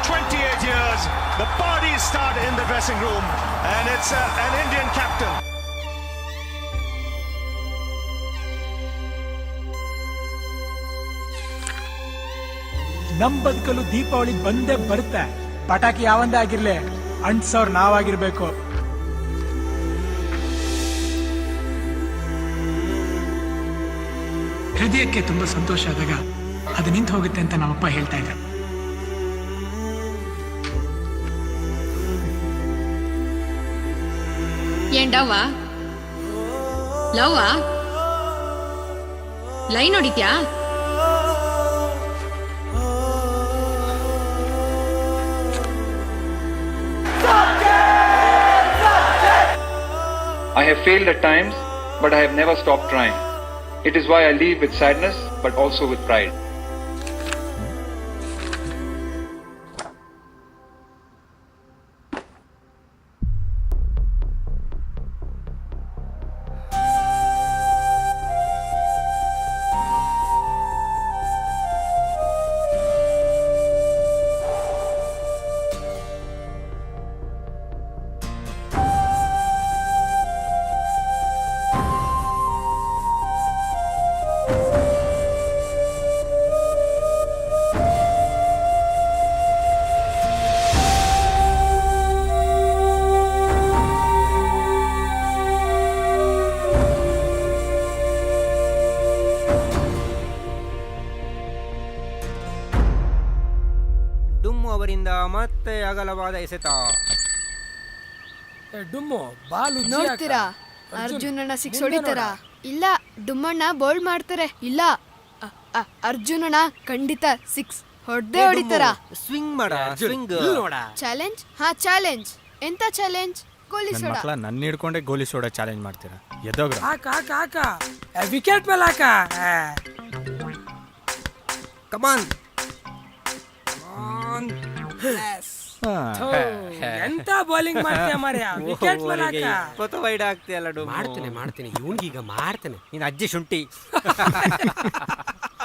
28 years. The parties start in the dressing room, and it's an Indian captain. ನಮ್ ಬದುಕಲು ದೀಪಾವಳಿ ಬಂದೇ ಬರುತ್ತೆ. ಪಟಾಕಿ ಯಾವಂದೇ ಆಗಿರ್ಲಿ, ಅಂಟ್ಸೋರ್ ನಾವಾಗಿರ್ಬೇಕು. ಹೃದಯಕ್ಕೆ ತುಂಬಾ ಸಂತೋಷ ಆದಾಗ ಅದು ನಿಂತು ಹೋಗುತ್ತೆ ಅಂತ ನಮ್ಮಪ್ಪ ಹೇಳ್ತಾ ಇದ್ರು. ಏಂಡವ್ವ ಲವ್ವ line ಹೊಡಿತ್ಯಾ? I have failed at times, but I have never stopped trying. It is why I leave with sadness, but also with pride. ಅವರಿಂದ ಮತ್ತೆ ಅಗಲವಾದ ಎಸೆತ. ಡುಮ್ಮು ಬಾಲ್ ನೋಡ್ತೀರಾ? ಅರ್ಜುನಣ್ಣ ಸಿಕ್ಸ್ ಹೊಡಿತಾರ? ಇಲ್ಲ, ಡುಮ್ಮಣ್ಣ ಬೋಲ್ಡ್ ಮಾಡ್ತಾರೆ. ಇಲ್ಲ, ಅರ್ಜುನಣ್ಣ ಖಂಡಿತ ಸಿಕ್ಸ್ ಹೊಡೆದೇ ಹೊಡಿತಾರ. ಸ್ವಿಂಗ್ ಮಾಡ, ಸ್ವಿಂಗ್. ಚಾಲೆಂಜ್? ಹಾ ಚಾಲೆಂಜ್. ಎಂತ ಚಾಲೆಂಜ್? ಗೋಲಿ ಸೋಡಾ. ಮಕ್ಕಳ ನನ್ನ ಹಿಡ್ಕೊಂಡೆ ಗೋಲಿ ಸೋಡಾ ಚಾಲೆಂಜ್ ಮಾಡ್ತೀರಾ? ಎದ್ದೋಗ್ರ. ಹಾಕ ವಿಕೆಟ್ ಮೇಲೆ ಹಾಕ. ಕಮಾನ್ ಎಂತ ಬೌಲಿಂಗ್ ಮಾಡ್ತೀಯ ಮಾರ್ಯ? ವಿಕೆಟ್ ಮೇಲೆ ಹಾಕ. 20 ವೈಡ್ ಆಗ್ತೀಯಲ್ಲ. ಮಾಡ್ತೇನೆ ಇವನ್ಗೀಗ ಮಾಡ್ತೇನೆ. ನಿನ್ನ ಅಜ್ಜಿ ಶುಂಠಿ.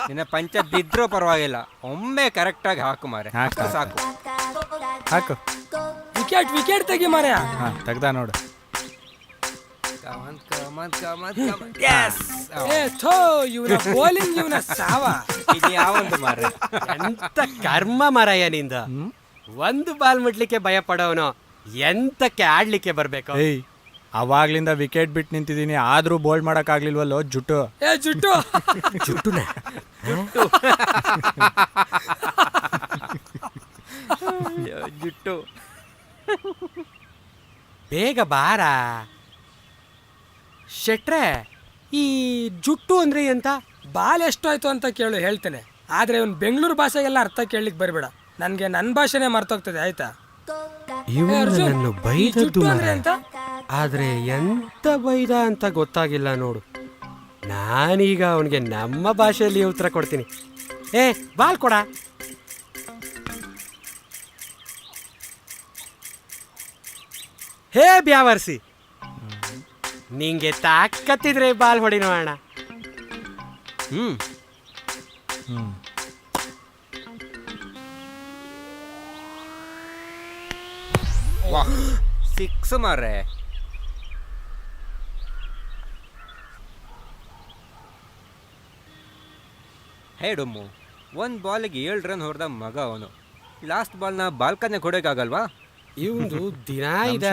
ನಿನ್ನ ಪಂಚ ಬಿದ್ರೂ ಪರವಾಗಿಲ್ಲ, ಒಮ್ಮೆ ಕರೆಕ್ಟ್ ಆಗಿ ಹಾಕು ಮಾರೆ, ಸಾಕು. ಹಾಕು. ವಿಕೆಟ್ ತೆಗಿ ಮಾರ್ಯ. ತೆಗ್ದ ನೋಡು. ಇವನ ಬೌಲಿಂಗ್ ಇವನ ಸಾವ. ಇದು ಯಾವಂದು ಮಾರ? ಎಂತ ಕರ್ಮ ಮರಯ್ಯ ನಿಂದ. ಒಂದು ಬಾಲ್ ಮುಟ್ಲಿಕ್ಕೆ ಭಯ ಪಡೋನು ಎಂತಕ್ಕೆ ಆಡ್ಲಿಕ್ಕೆ ಬರ್ಬೇಕು? ಏಯ್, ಅವಾಗ್ಲಿಂದ ವಿಕೆಟ್ ಬಿಟ್ಟು ನಿಂತಿದ್ದೀನಿ, ಆದ್ರೂ ಬೋಲ್ಡ್ ಮಾಡಕ್ ಆಗ್ಲಿಲ್ವಲ್ಲೋ ಜುಟ್ಟು. ಜುಟ್ಟು ಜುಟ್ಟುನ ಜುಟ್ಟು. ಬೇಗ ಬಾರ ಶೆಟ್ರೆ. ಈ ಜುಟ್ಟು ಅಂದ್ರೆ ಎಂತ? ಬಾಲ್ ಎಷ್ಟು ಆಯ್ತು ಅಂತ ಕೇಳು, ಹೇಳ್ತೇನೆ. ಆದ್ರೆ ಇವನ್ ಬೆಂಗಳೂರು ಭಾಷೆಗೆಲ್ಲ ಅರ್ಥ ಕೇಳಲಿಕ್ಕೆ ಬರ್ಬೇಡ. ನನ್ಗೆ ನನ್ನ ಭಾಷೆನೇ ಮರ್ತೋಗ್ತದೆ, ಆಯ್ತಾ? ಇವನು ಬೈದದ್ದು ಆದ್ರೆ ಎಂತ ಬೈದ ಅಂತ ಗೊತ್ತಾಗಿಲ್ಲ ನೋಡು. ನಾನೀಗ ಅವನಿಗೆ ನಮ್ಮ ಭಾಷೆಯಲ್ಲಿ ಉತ್ತರ ಕೊಡ್ತೀನಿ. ಬಾಲ್ ಕೊಡ. ಹೇ ಬ್ಯಾವರ್ಸಿ, ನಿಂಗೆ ತಾಕತ್ತಿದ್ರೆ ಬಾಲ್ ಹೊಡಿ ನೋಡೋಣ. ಸಿಕ್ಸ್ ಮಾರ್ರೆ. ಹೇಡುಮ್ಮು, ಒಂದು ಬಾಲಿಗೆ 7 ರನ್ ಹೊಡೆದ ಮಗ ಅವನು. ಲಾಸ್ಟ್ ಬಾಲ್ನ ಬಾಲ್ಕನ್ನೇ ಕೊಡೋಕ್ಕಾಗಲ್ವಾ? ಇವಂದು ದಿನ ಇದೆ.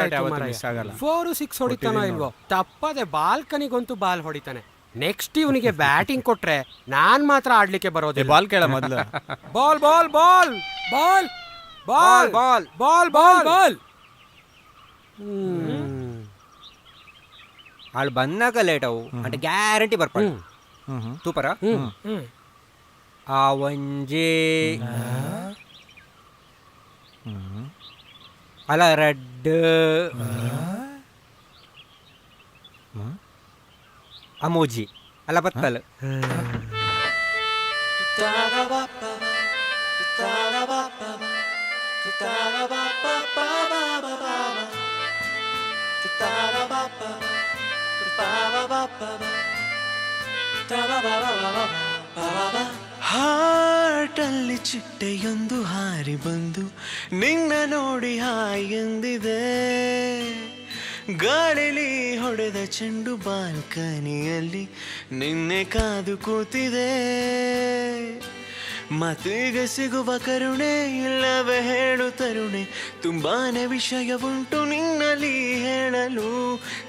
4-6 ಹೊಡಿತಾನೋ ಇಲ್ವೋ, ತಪ್ಪದೆ ಬಾಲ್ಕನಿಗಂತೂ ಬಾಲ್ ಹೊಡಿತಾನೆ. ನೆಕ್ಸ್ಟ್ ಇವನಿಗೆ ಬ್ಯಾಟಿಂಗ್ ಕೊಟ್ರೆ ನಾನ್ ಮಾತ್ರ ಆಡ್ಲಿಕ್ಕೆ ಬರೋದಿಲ್ಲ. ಬಾಲ್ ಕೇಳ ಮೊದ್ಲು. ಬಾಲ್ ಬಾಲ್ ಬಾಲ್ ಬಾಲ್ ಬಾಲ್ ಬಾಲ್ ಬಾಲ್ ಬಾಲ್ ಬಾಲ್. ಆಳು ಬಂದಾಗ ಲೇಟ್ ಅವು అంటే ಗ್ಯಾರಂಟಿ ಬರ್ಪಾಡು. ತೂಪರ ಆ ಒಂಜಿ ಅಲ ರೆಡ್ ಅಮೋಜಿ ಅಲ್ಲ ಬತ್ತಲ್. ಹಾರ್ಟಲ್ಲಿ ಚಿಟ್ಟೆಯೊಂದು ಹಾರಿ ಬಂದು ನಿನ್ನ ನೋಡಿ ಹಾಯ್ ಎಂದಿದೆ. ಗಾಳಿಲಿ ಹೊಡೆದ ಚೆಂಡು ಬಾಲ್ಕನಿಯಲ್ಲಿ ನಿನ್ನೆ ಕಾದು ಕೂತಿದೆ. ಮಾತಿಗೆ ಸಿಗುವ ಕರುಣೆ ಇಲ್ಲವೇ ಹೇಳು ತರುಣೆ, ತುಂಬಾನೇ ವಿಷಯ ಉಂಟು ನಿನ್ನಲ್ಲಿ ಹೇಳಲು.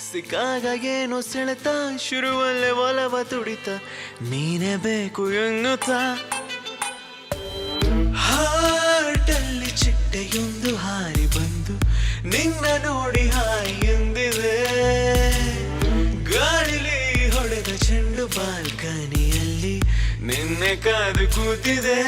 ಸಿಕ್ಕಾಗ ಏನೋ ಸೆಳೆತ, ಶುರುವಲ್ಲೇ ಒಲವ ತುಡಿತ, ನೀನೇ ಬೇಕು ಎನ್ನುತ್ತಾ. ಹಾರ್ಟಲ್ಲಿ ಚಿಟ್ಟೆಯೊಂದು ಹಾರಿ ಬಂದು ನಿನ್ನ ನೋಡಿ ಹಾಯ್ ಎಂದಿದೆ. ಗಾಳಿಲಿ ಹೊಡೆದ ಚೆಂಡು ಬಾಲ್ಕನಿಯಲ್ಲಿ ನಿನ್ನೆ ಕಾದು ಕೂತಿದೆ.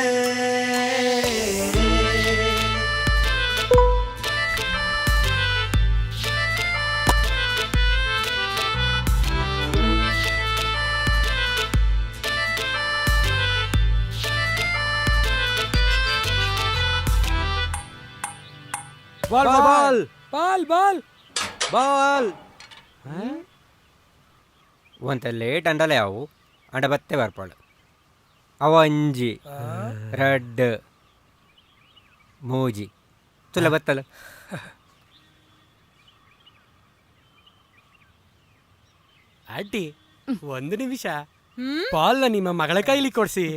ಬಾಲ್ ಬಾಲ್ ಬಾಲ್ ಬಾಲ್ ಬಾಲ್ ಒಂತ ಲೇಟ್ ಅಂಡಲೆ ಅವು ಅಂಡ ಬತ್ತೆ ಬರ್ಪಾಳು ಅವ ಅಂಜಿ ರಡ್ ಮೋಜಿ ತುಲ ಬತ್ತಲ್ಲ. ಅಡ್ಡಿ ಒಂದು ನಿಮಿಷ, ಬಾಲ್ನ ನಿಮ್ಮ ಮಗಳ ಕೈಲಿ ಕೊಡ್ಸಿ.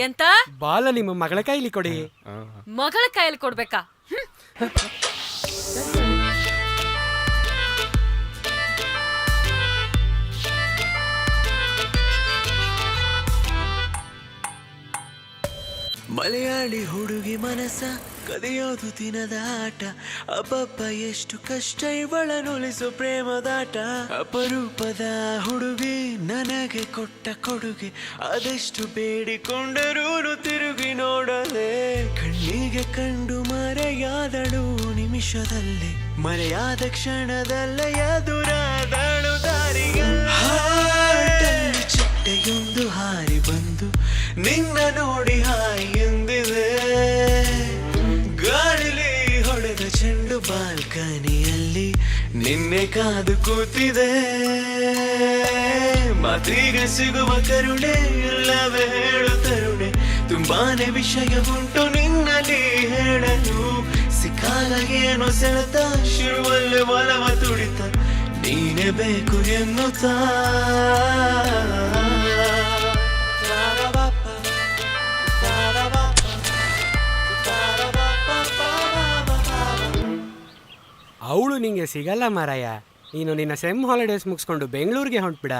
ಎಂತ ಬಾಲ್ನ ನಿಮ್ಮ ಮಗಳ ಕೈಲಿ ಕೊಡಿ. ಮಗಳ ಕೈಯಲ್ಲಿ ಕೊಡ್ಬೇಕಾ? ಮಲಯಾಳಿ ಹುಡುಗಿ ಮನಸ ಕದಿಯೋದು ದಿನದ ಆಟ. ಅಬ್ಬಬ್ಬ ಎಷ್ಟು ಕಷ್ಟ ಇವಳನುಲಿಸು ಪ್ರೇಮದಾಟ. ಅಪರೂಪದ ಹುಡುಗಿ ನನಗೆ ಕೊಟ್ಟ ಕೊಡುಗೆ, ಅದೆಷ್ಟು ಬೇಡಿಕೊಂಡರೂ ತಿರುಗಿ ನೋಡದೆ. ಕಣ್ಣಿಗೆ ಕಂಡು ಮರೆಯಾದಳು ನಿಮಿಷದಲ್ಲಿ, ಮರೆಯಾದ ಕ್ಷಣದಲ್ಲೇ ಎದುರಾದಳು ದಾರಿಯಲ್ಲಿ. ಚಿಟ್ಟೆಯೊಂದು ಹಾರಿ ಬಂದು ನಿನ್ನ ನೋಡಿ ಹಾಯ್ ಎಂದಿದೆ. ಗಾಳಿಲಿ ಹೊಡೆದ ಚೆಂಡು ಬಾಲ್ಕನಿಯಲ್ಲಿ ನಿನ್ನೆ ಕಾದು ಕೂತಿದೆ. ಮಾತಿಗೆ ಸಿಗುವ ಕರುಣೆ ಇಲ್ಲವೇ ಹೇಳು ತರುಣೆ, ತುಂಬಾನೇ ವಿಷಯ ಉಂಟು ನಿನ್ನಲ್ಲಿ ಹೇಳಲು. ಸಿಕ್ಕಾಗ ಏನೋ ಸೆಳೆತ, ಶುರುವಲ್ಲೇ ಒಲವ ತುಡಿತ, ನೀನೇ ಬೇಕು ಎನ್ನುತ್ತಾ. ಅವಳು ನಿಂಗೆ ಸಿಗಲ್ಲ ಮಾರಾಯ. ನೀನು ನಿನ್ನ ಸೆಮ್ ಹಾಲಿಡೇಸ್ ಮುಗಿಸ್ಕೊಂಡು ಬೆಂಗಳೂರಿಗೆ ಹೊಂಟ್ಬಿಡ.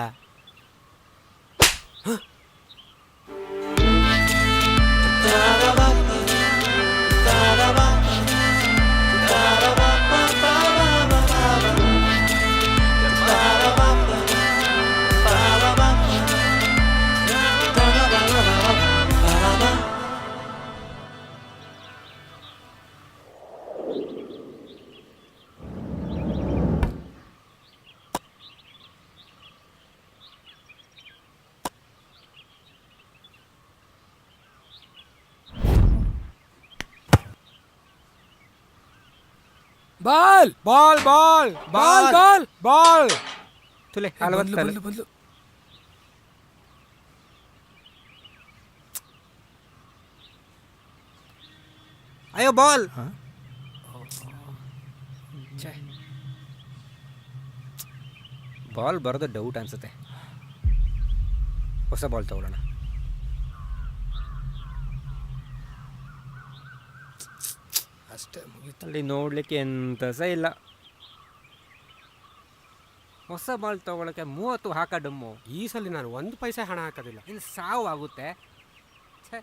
ಬಾಲ್ ಬಾಲ್ ಬಾಲ್ ಬಾಲ್ ಬಾಲ್ ಬಾಲ್ ತುಲೆ ಬಂದ್ಲು ಬಂದ್ಲು. ಅಯ್ಯೋ ಬಾಲ್. ಬಾಲ್ ಬರೋದು ಡೌಟ್ ಅನ್ಸುತ್ತೆ. ಹೊಸ ಬಾಲ್ ತಗೊಳ್ಳೋಣ. ಅಷ್ಟೇ ಮುಗೀತು. ಅಲ್ಲಿ ನೋಡ್ಲಿಕ್ಕೆ ಎಂತ ಸಹ ಇಲ್ಲ. ಹೊಸ ಬಾಲ್ ತಗೊಳಕ್ಕೆ 30 ಹಾಕ ಡಮ್ಮು. ಈ ಸಲ ನಾನು 1 ಪೈಸೆ ಹಣ ಹಾಕೋದಿಲ್ಲ. ಇನ್ನು ಸಾವು ಆಗುತ್ತೆ. ಛೇ,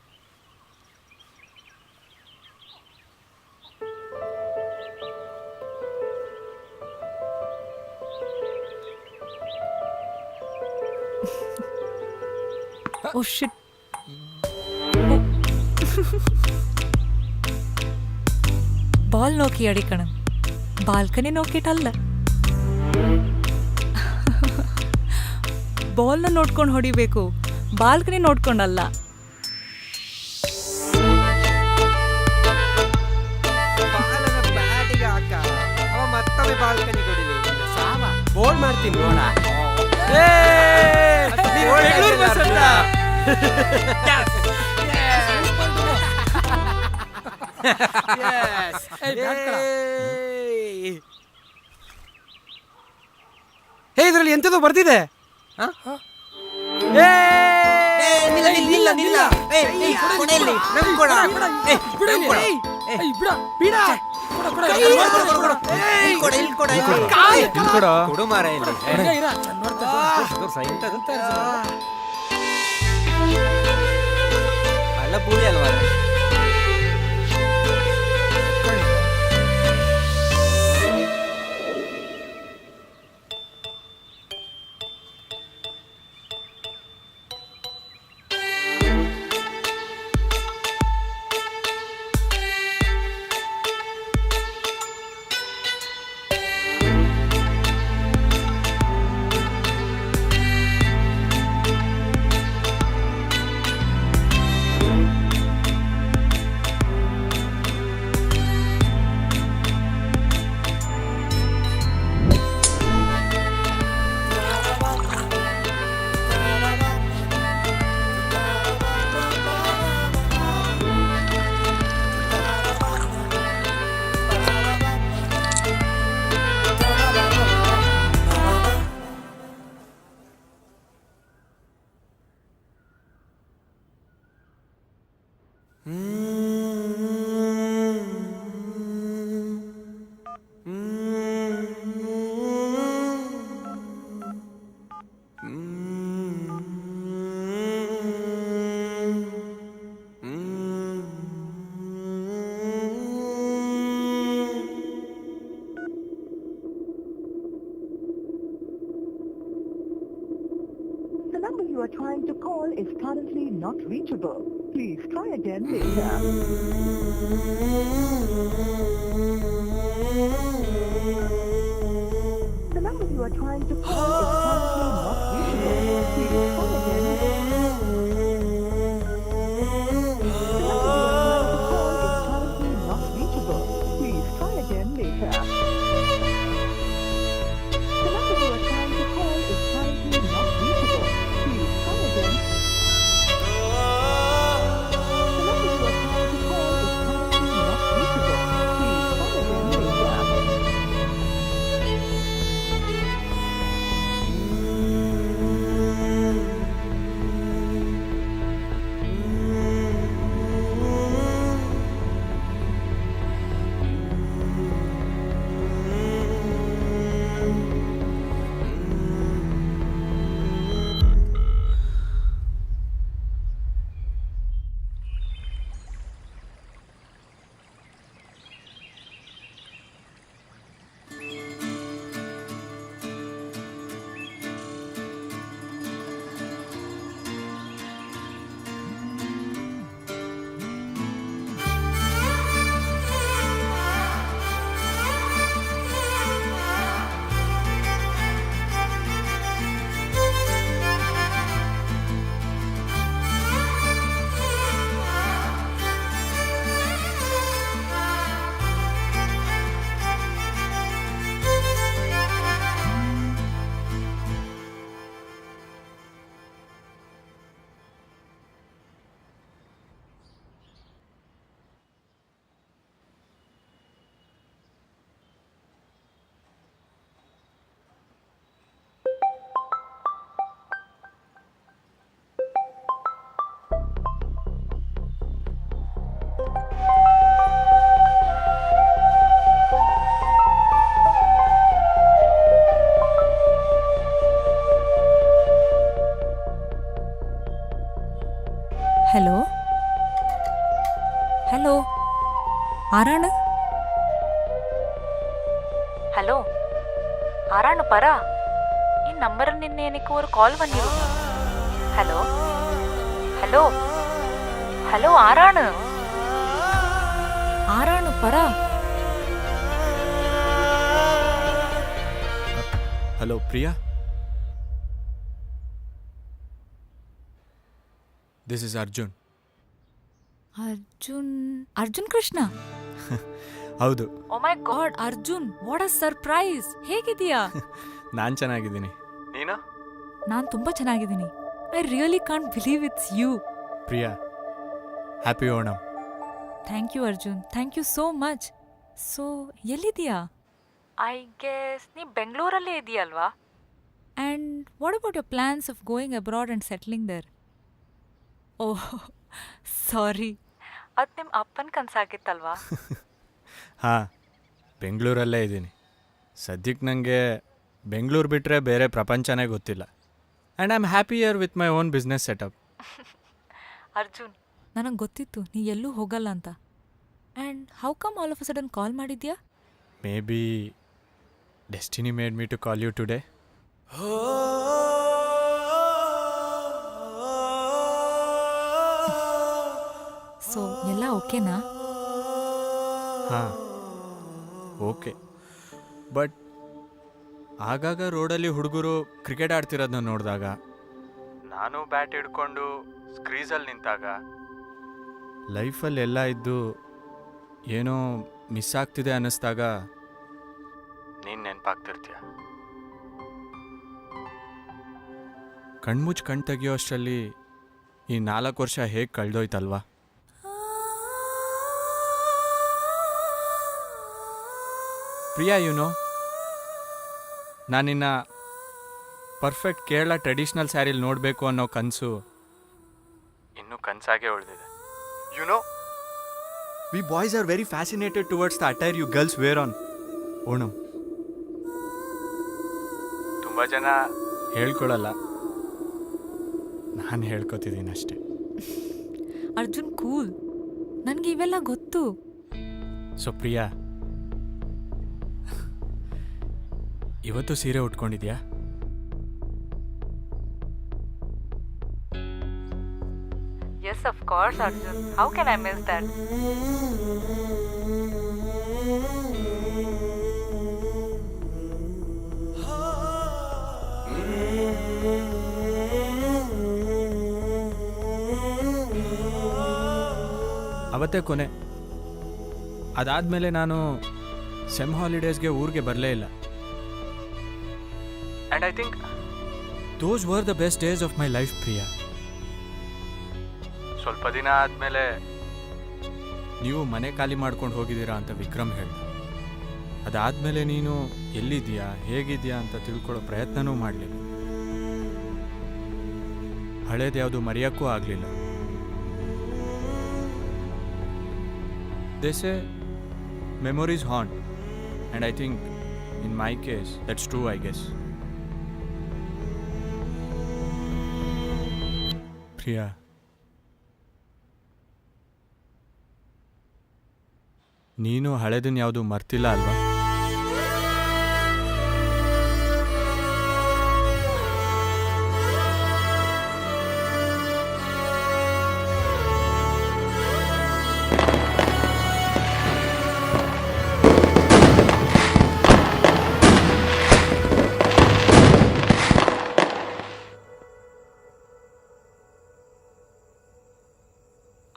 ಓ ಶಿಟ್. Ball ನೋಕಿ ಅಡಿಕಣ, balcony ನೋಕಿಟಲ್ಲ. ಬಾಲ್ನ ನೋಡ್ಕೊಂಡು ಹೊಡಿಬೇಕು, ಬಾಲ್ಕನಿ ನೋಡ್ಕೊಂಡಲ್ಲ. ಬ್ಯಾಟಿಗೆ ಹಾಕ, ಅವ ಮತ್ತೊಮ್ಮೆ ಬಾಲ್ಕನಿ ಕೊಡಿಲಿ. ಸಾವ ಬೋಲ್ ಮಾಡ್ತೀನಿ ನೋಡ. ಬೆಂಗಳೂರು ಬಸ್ ಅಂತ. ಹೇ ಇದ್ರಲ್ಲಿ ಎಂತದೋ ಬರ್ದಿದೆ. ಕೊಡು ಮಾರ ಇಲ್ಲಿ. ಅಲ್ಲ ಪೂರಿ ಅಲ್ವಾ? The number you are trying to call is currently not reachable. Please try again later. The number you are trying to call is currently not reachable. Please try again later. The number you are trying to call is currently not reachable. Please try again later. The number you are trying to call is currently not reachable. Please try again. The number you are trying to call is currently not reachable. Please try again later. Hello hello ആരാണ് hello ആരാണ് പറ ഈ നമ്പറിൽ നിന്ന് എനിക്ക് ഒരു call വന്നിരുന്നു hello hello hello ആരാണ് ആരാണ് പറ hello Priya, this is Arjun. Arjun Arjun Krishna? ಹೌದು. Oh my god Arjun, what a surprise! ಹೇಗಿದೀಯಾ? ನಾನು ಚೆನ್ನಾಗಿದ್ದೀನಿ, ನೀನು? ನಾನು ತುಂಬಾ ಚೆನ್ನಾಗಿದ್ದೀನಿ. I really can't believe it's you. Priya, happy Onam. Thank you Arjun, thank you so much. So ಎಲ್ಲಿದೆಯಾ? ಐ ಗೆಸ್ ನೀ ಬೆಂಗಳೂರಲ್ಲೇ ಇದೆಯಲ್ವಾ? And what about your plans of going abroad and settling there? Oh sorry, ಅದು ನಿಮ್ಮ ಅಪ್ಪನ ಕನಸಾಗಿತ್ತಲ್ವಾ? ಹಾಂ, ಬೆಂಗಳೂರಲ್ಲೇ ಇದ್ದೀನಿ. ಸದ್ಯಕ್ಕೆ ನನಗೆ ಬೆಂಗಳೂರು ಬಿಟ್ಟರೆ ಬೇರೆ ಪ್ರಪಂಚನೇ ಗೊತ್ತಿಲ್ಲ. And I am happier with my own business setup. Arjun, ನನಗೆ ಗೊತ್ತಿತ್ತು ನೀ ಎಲ್ಲೂ ಹೋಗಲ್ಲ ಅಂತ. And how come all of a sudden call ಮಾಡಿದ್ಯಾ? Maybe destiny made me to call you today. So ಎಲ್ಲ ಓಕೆನಾ? ಹಾಂ, ಓಕೆ. ಬಟ್ ಆಗಾಗ ರೋಡಲ್ಲಿ ಹುಡುಗರು ಕ್ರಿಕೆಟ್ ಆಡ್ತಿರೋದನ್ನ ನೋಡಿದಾಗ, ನಾನು ಬ್ಯಾಟ್ ಹಿಡ್ಕೊಂಡು ಸ್ಕ್ರೀಸಲ್ಲಿ ನಿಂತಾಗ, ಲೈಫಲ್ಲಿ ಎಲ್ಲ ಇದ್ದು ಏನೋ ಮಿಸ್ ಆಗ್ತಿದೆ ಅನ್ನಿಸ್ದಾಗ ನೀನು ನೆನಪಾಗ್ತಿರ್ತೀಯ. ಕಣ್ಮುಚ್ಚು ಕಣ್ ತೆಗಿಯೋ ಅಷ್ಟರಲ್ಲಿ ಈ 4 ವರ್ಷ ಹೇಗೆ ಕಳೆದೋಯ್ತಲ್ವಾ? ಪ್ರಿಯಾ, ನಾನಿನ್ನ ಪರ್ಫೆಕ್ಟ್ ಕೇರಳ ಟ್ರೆಡಿಷ್ನಲ್ ಸ್ಯಾರಿಲಿ ನೋಡಬೇಕು ಅನ್ನೋ ಕನಸು ಇನ್ನೂ ಕನಸಾಗೇ ಉಳಿದಿದೆ. We boys are very fascinated towards the attire you girls wear on Onam. ತುಂಬ ಜನ ಹೇಳ್ಕೊಳ್ಳಲ್ಲ, ನಾನು ಹೇಳ್ಕೊತಿದ್ದೀನಿ ಅಷ್ಟೇ. ಅರ್ಜುನ್ ಕೂಲ್, ನನಗೆ ಇವೆಲ್ಲ ಗೊತ್ತು. ಸೊ ಪ್ರಿಯಾ, ಇವತ್ತು ಸೀರೆ ಉಟ್ಕೊಂಡಿದ್ಯಾ? Yes of course Arjun, how can I miss that? ಅವತ್ತೇ ಕೊನೆ. ಅದಾದಮೇಲೆ ನಾನು ಸೆಮ್ ಹಾಲಿಡೇಸ್ಗೆ ಊರಿಗೆ ಬರಲೇ ಇಲ್ಲ. And I think those were the best days of my life Priya. ಸ್ವಲ್ಪ ದಿನ ಆದಮೇಲೆ ನೀವು ಮನೆ ಖಾಲಿ ಮಾಡ್ಕೊಂಡು ಹೋಗಿದ್ದೀರಾ ಅಂತ ವಿಕ್ರಮ್ ಹೇಳ್ದ. ಅದಾದಮೇಲೆ ನೀನು ಎಲ್ಲಿದ್ದೀಯಾ, ಹೇಗಿದ್ದೀಯಾ ಅಂತ ತಿಳ್ಕೊಳ್ಳೋ ಪ್ರಯತ್ನನೂ ಮಾಡಲಿಲ್ಲ. ಹಳೇದ್ಯಾವುದು ಮರೆಯೋಕ್ಕೂ ಆಗಲಿಲ್ಲ. They say memories haunt, and I think in my case that's true, I guess. Priya, ನೀನು ಹಳೆದನ್ನ ಯಾವುದು ಮರ್ತಿಲ್ಲ ಅಲ್ವಾ?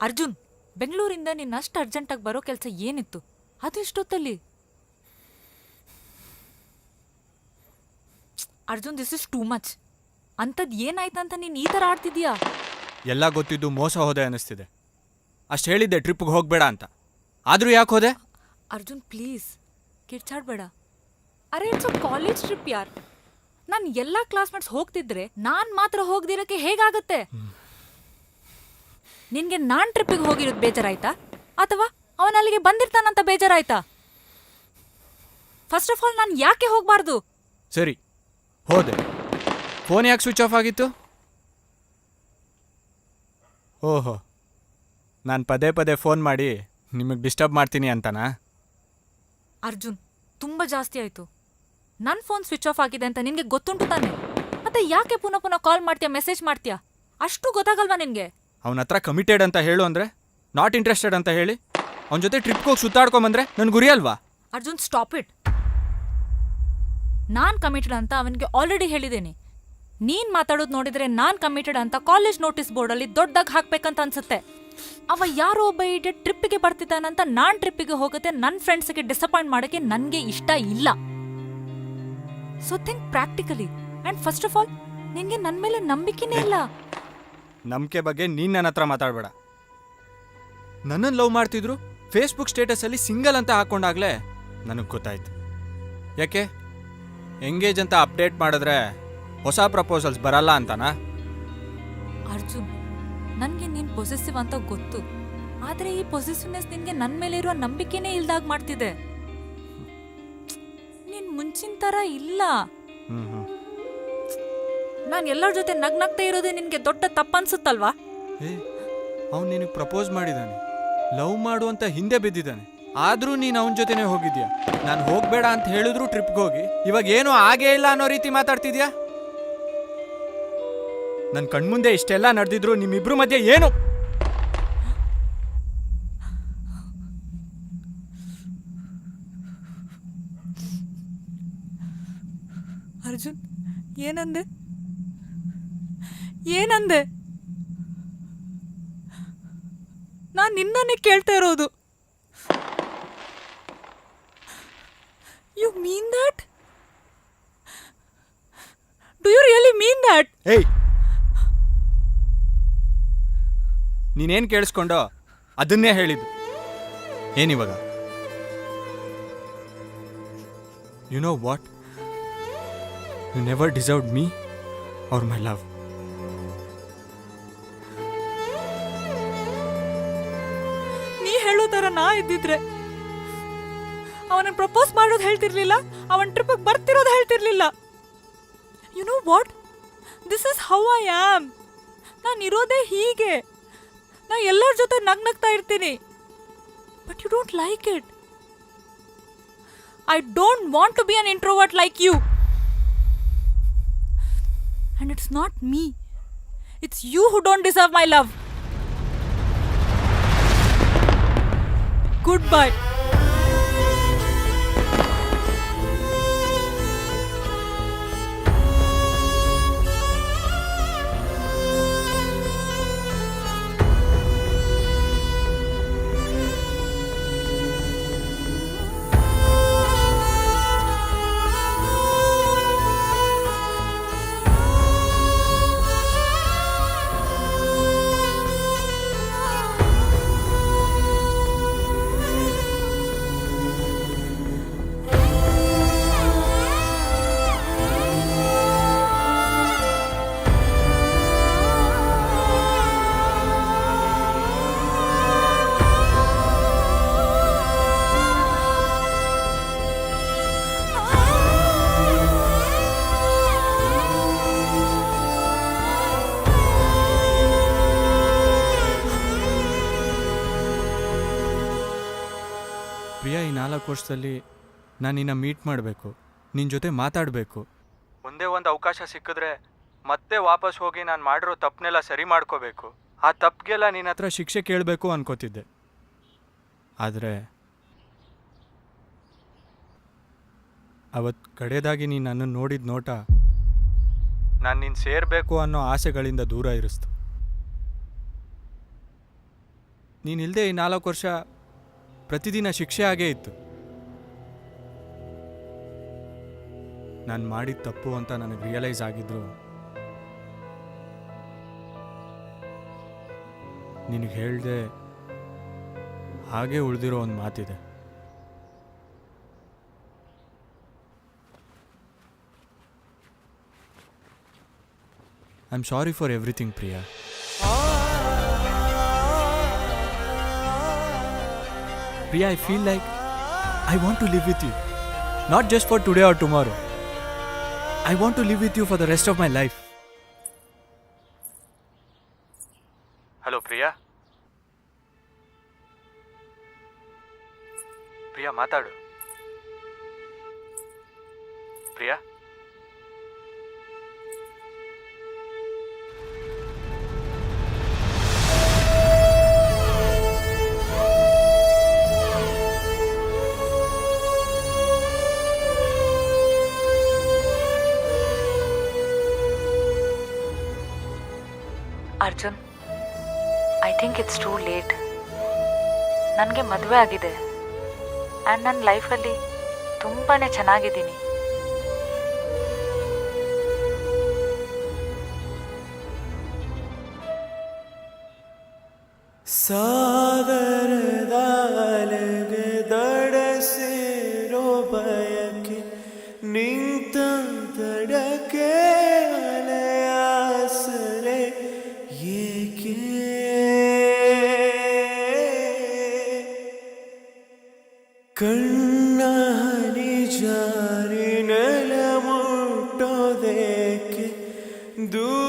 ಅರ್ಜುನ್, ಬೆಂಗಳೂರಿಂದ ನಿನ್ನ ಅಷ್ಟು ಅರ್ಜೆಂಟಾಗಿ ಬರೋ ಕೆಲಸ ಏನಿತ್ತು? ಅದು ಇಷ್ಟೊತ್ತಲ್ಲಿ? Arjun, this is too much. ಅಂಥದ್ದು ಏನಾಯ್ತಂತ ನೀನು ಈ ಥರ ಆಡ್ತಿದ್ಯಾ? ಎಲ್ಲ ಗೊತ್ತಿದ್ದು ಮೋಸ ಹೋದೆ ಅನ್ನಿಸ್ತಿದೆ. ಅಷ್ಟು ಹೇಳಿದ್ದೆ ಟ್ರಿಪ್ಗೆ ಹೋಗಬೇಡ ಅಂತ, ಆದರೂ ಯಾಕೆ ಹೋದೆ? ಅರ್ಜುನ್ ಪ್ಲೀಸ್ ಕಿರ್ಚಾಡ್ಬೇಡ. ಅರೆ ಇಟ್ಸ್ ಅ ಕಾಲೇಜ್ ಟ್ರಿಪ್ ಯಾರ್. ನಾನು ಎಲ್ಲ ಕ್ಲಾಸ್ಮೇಟ್ಸ್ ಹೋಗ್ತಿದ್ರೆ ನಾನು ಮಾತ್ರ ಹೋಗದಿರೋಕ್ಕೆ ಹೇಗಾಗತ್ತೆ? ನಿನ್ಗೆ ನಾನ್ ಟ್ರಿಪ್ಪಿಗೆ ಹೋಗಿರೋದು ಬೇಜಾರಾಯ್ತಾ ಅಥವಾ ಅವನ ಅಲ್ಲಿಗೆ ಬಂದಿರ್ತಾನಂತ ಬೇಜಾರಾಯ್ತಾ? ಫಸ್ಟ್ ಆಫ್ ಆಲ್ ನಾನು ಯಾಕೆ ಹೋಗಬಾರ್ದು? ಸರಿ, ಹೋದೆ. ಫೋನ್ ಯಾಕೆ ಸ್ವಿಚ್ ಆಫ್ ಆಗಿತ್ತು? ಓಹೋ, ನಾನು ಪದೇ ಪದೇ ಫೋನ್ ಮಾಡಿ ನಿಮಗೆ ಡಿಸ್ಟರ್ಬ್ ಮಾಡ್ತೀನಿ ಅಂತನಾ? ಅರ್ಜುನ್, ತುಂಬ ಜಾಸ್ತಿ ಆಯಿತು. ನನ್ನ ಫೋನ್ ಸ್ವಿಚ್ ಆಫ್ ಆಗಿದೆ ಅಂತ ನಿನಗೆ ಗೊತ್ತುಂಟು ತಾನೆ? ಮತ್ತೆ ಯಾಕೆ ಪುನಃ ಪುನಃ ಕಾಲ್ ಮಾಡ್ತೀಯಾ, ಮೆಸೇಜ್ ಮಾಡ್ತೀಯಾ? ಅಷ್ಟು ಗೊತ್ತಾಗಲ್ವಾ ನಿನಗೆ? ಅವನ ಹತ್ರ ಕಮಿಟೆಡ್ ಅಂತ ಹೇಳು ಅಂದರೆ ನಾಟ್ ಇಂಟ್ರೆಸ್ಟೆಡ್ ಅಂತ ಹೇಳಿ ಅವನ ಜೊತೆ ಟ್ರಿಪ್ಗೆ ಹೋಗಿ ಸುತ್ತಾಡ್ಕೊಂಬಂದ್ರೆ ನನ್ನ ಗುರಿ ಅಲ್ವಾ? Arjun stop it. Non committed ಅಂತ ಅವನಿಗೆ ಆಲ್ರೆಡಿ ಹೇಳಿದ್ದೀನಿ. ನೀನ್ ಮಾತಾಡೋದು ನೋಡಿದ್ರೆ ನಾನ್ ಕಮಿಟೆಡ್ ಅಂತ ಕಾಲೇಜ್ ನೋಟಿಸ್ ಬೋರ್ಡಲ್ಲಿ ದೊಡ್ಡದಾಗಿ ಹಾಕ್ಬೇಕಂತ ಅನ್ಸುತ್ತೆ. ಅವ ಯಾರೋ ಒಬ್ಬ ಇಡಿಯಟ್ ಟ್ರಿಪ್ಪಿಗೆ ಬರ್ತಿದ್ದಾನಂತ ನಾನ್ ಟ್ರಿಪ್ಪಿಗೆ ಹೋಗುತ್ತೆ ನನ್ನ ಫ್ರೆಂಡ್ಸ್ಗೆ ಡಿಸಪಾಯಿಂಟ್ ಮಾಡೋಕ್ಕೆ ನನಗೆ ಇಷ್ಟ ಇಲ್ಲ. So think practically. And first of all ನಿನ್ಗೆ ನನ್ನ ಮೇಲೆ ನಂಬಿಕೆನೇ ಇಲ್ಲ. ನಂಬಿಕೆ ಬಗ್ಗೆ ನೀನು ನನ್ನ ಹತ್ರ ಮಾತಾಡಬೇಡ. ನನ್ನನ್ನು ಲವ್ ಮಾಡ್ತಿದ್ರು ಫೇಸ್ಬುಕ್ ಸ್ಟೇಟಸಲ್ಲಿ ಸಿಂಗಲ್ ಅಂತ ಹಾಕೊಂಡಾಗಲೇ ನನಗೆ ಗೊತ್ತಾಯ್ತು. ಯಾಕೆ ಎಂಗೇಜ್ ಅಂತ ಅಪ್ಡೇಟ್ ಮಾಡಿದ್ರೆ ಹೊಸ ಪ್ರಪೋಸಲ್ಸ್ ಬರಲ್ಲ ಅಂತನಾ? ಅರ್ಜುನ್, ನನಗೆ ನೀನು ಪೊಸೆಸಿವ್ ಅಂತ ಗೊತ್ತು, ಆದರೆ ಈ ಪೊಸೆಸಿವ್ನೆಸ್ ನಿನಗೆ ನನ್ನ ಮೇಲೆ ಇರುವ ನಂಬಿಕೆನೇ ಇಲ್ದಾಗ ಮಾಡ್ತಿದೆ. ನೀನು ಮುಂಚಿನ ಥರ ಇಲ್ಲ. ನಾನು ಎಲ್ಲರ ಜೊತೆ ನಗ್ನಗ್ತಾ ಇರೋದೇ ನಿನಗೆ ದೊಡ್ಡ ತಪ್ಪನ್ಸುತ್ತಲ್ವಾ? ಅವ್ನು ನಿನಗೆ ಪ್ರಪೋಸ್ ಮಾಡಿದ್ದಾನೆ, ಲವ್ ಮಾಡು ಅಂತ ಹಿಂದೆ ಬಿದ್ದಿದ್ದಾನೆ, ಆದರೂ ನೀನು ಅವನ ಜೊತೆನೇ ಹೋಗಿದ್ಯಾ. ನಾನು ಹೋಗಬೇಡ ಅಂತ ಹೇಳಿದ್ರು ಟ್ರಿಪ್ಗೆ ಹೋಗಿ ಇವಾಗ ಏನೂ ಆಗೇ ಇಲ್ಲ ಅನ್ನೋ ರೀತಿ ಮಾತಾಡ್ತಿದ್ಯಾ. ನನ್ನ ಕಣ್ಮುಂದೆ ಇಷ್ಟೆಲ್ಲ ನಡೆದಿದ್ರು ನಿಮ್ಮಿಬ್ರು ಮಧ್ಯೆ ಏನು? ಅರ್ಜುನ್, ಏನಂದೆ? ಏನಂದೆ? ನಾನು ನಿನ್ನನ್ನೇ ಕೇಳ್ತಾ ಇರೋದು. You mean that? Do you really mean that? ಏಯ್, ನೀನೇನು ಕೇಳಿಸ್ಕೊಂಡೋ ಅದನ್ನೇ ಹೇಳಿದ್ದು. ಏನಿವಾಗ? You know what? You never deserved me or my love. ನೀ ಹೇಳೋ ಥರ ನಾ ಇದ್ದಿದ್ರೆ ಅವನ ಪ್ರಪೋಸ್ ಮಾಡೋದು ಹೇಳ್ತಿರ್ಲಿಲ್ಲ, ಅವನ ಟ್ರಿಪ್ಪಿಗೆ ಬರ್ತಿರೋದು ಹೇಳ್ತಿರ್ಲಿಲ್ಲ. You know what? This is how I am. ನಾನು ಇರೋದೇ ಹೀಗೆ. ನಾ ಎಲ್ಲರ ಜೊತೆ ನಗ್ನಗ್ತಾ ಇರ್ತೀನಿ. But you don't like it. I don't want to be an introvert like you. And it's not me. It's you who don't deserve my love. Goodbye. Priya, ಈ 4 ವರ್ಷದಲ್ಲಿ ನಾನು ನಿನ್ನ ಮೀಟ್ ಮಾಡಬೇಕು, ನಿನ್ನ ಜೊತೆ ಮಾತಾಡಬೇಕು. ಒಂದೇ ಒಂದು ಅವಕಾಶ ಸಿಕ್ಕಿದ್ರೆ ಮತ್ತೆ ವಾಪಸ್ ಹೋಗಿ ನಾನು ಮಾಡಿರೋ ತಪ್ಪನ್ನೆಲ್ಲ ಸರಿ ಮಾಡ್ಕೋಬೇಕು. ಆ ತಪ್ಪಿಗೆಲ್ಲ ನಿನ್ನ ಹತ್ರ ಶಿಕ್ಷೆ ಕೇಳಬೇಕು ಅನ್ಕೋತಿದ್ದೆ. ಆದರೆ ಅವತ್ತು ಕಡೆದಾಗಿ ನೀನು ನನ್ನನ್ನು ನೋಡಿದ ನೋಟ ನಾನು ನಿನ್ನ ಸೇರಬೇಕು ಅನ್ನೋ ಆಸೆಗಳಿಂದ ದೂರ ಇರಿಸ್ತು. ನೀನಿಲ್ಲದೆ ಈ 4 ವರ್ಷ ಪ್ರತಿದಿನ ಶಿಕ್ಷೆ ಆಗೇ ಇತ್ತು. ನಾನು ಮಾಡಿದ ತಪ್ಪು ಅಂತ ನನಗೆ ರಿಯಲೈಸ್ ಆಗಿದ್ರು ನಿನಗೆ ಹೇಳ್ದೆ ಹಾಗೆ ಉಳಿದಿರೋ ಒಂದು ಮಾತಿದೆ. I am sorry for everything Priya. Priya, I feel like I want to live with you. Not just for today or tomorrow. I want to live with you for the rest of my life. Hello, Priya. Priya, ಮಾತಾಡು. Priya. Arjun, I think it's too late. ನನಗೆ ಮದುವೆ ಆಗಿದೆ and ನನ್ನ ಲೈಫಲ್ಲಿ ತುಂಬಾ ಚೆನ್ನಾಗಿದ್ದೀನಿ. ಸಾಗರದಾಲೆಗೆ ದಡ ಸೇರೋ ಬಯಕೆ ನಿಂತಂತಡಕ್ಕೆ ಅಲೆಯಾಸರೆ ಏಕೆ ಕಣ್ಣ ಹನಿ ಜಾರಿ ನೆಲ ಮುಟ್ಟೋದೇಕೆ ದೂರ